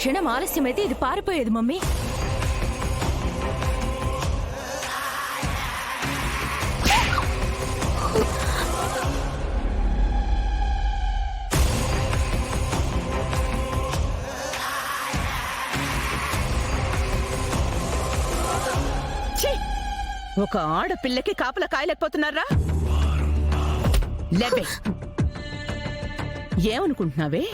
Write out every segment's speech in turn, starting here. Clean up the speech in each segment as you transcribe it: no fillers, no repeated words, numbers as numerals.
క్షణం ఆలస్యమైతే ఇది పారిపోయేది మమ్మీ. ఒక ఆడపిల్లకి కాపలా కాయలేకపోతున్నారా? లేవే. ఏమనుకుంటున్నావే?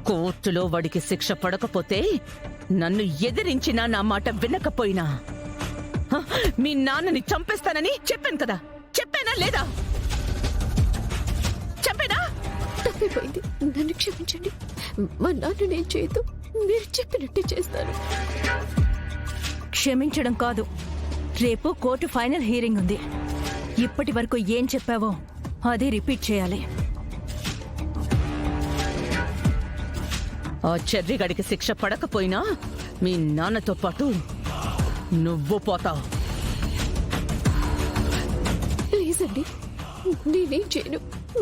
కోర్టులో వాడికి శిక్ష పడకపోతే నన్ను ఎదిరించినా నా మాట వినకపోయినా మీ నాన్నని చంపేస్తానని చెప్పాను కదా. చెప్పానా లేదా? చెప్పానా? తప్పిపోయింది, నన్ను క్షమించండి. మా నాన్న నేను చేయదు, మీరు చెప్పినట్టే చేస్తాను. క్షమించడం కాదు, రేపు కోర్టు ఫైనల్ హీరింగ్ ఉంది. ఇప్పటి వరకు ఏం చెప్పావో అదే రిపీట్ చేయాలి. ఆ చెర్రిగడికి శిక్ష పడకపోయినా మీ నాన్నతో పాటు నువ్వు పోతావు. ప్లీజ్ అండి, నేనేం చేయను,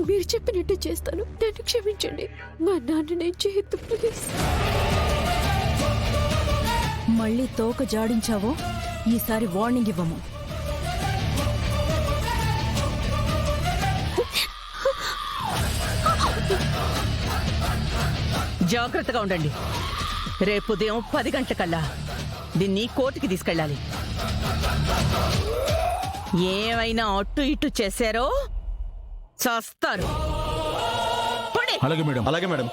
మీరు చెప్పినట్టే చేస్తాను. నన్ను క్షమించండి. మా నాన్న నేను చేయొద్దు ప్లీజ్. మళ్ళీ తోక జాడించావో ఈసారి వార్నింగ్ ఇవ్వము. జాగ్రత్తగా ఉండండి. రేపు ఉదయం 10 గంటలకల్లా దీన్ని కోర్టుకి తీసుకెళ్ళాలి. ఏమైనా అటు ఇటు చేశారో చేస్తారు. అలాగే మేడం. అలాగే మేడం.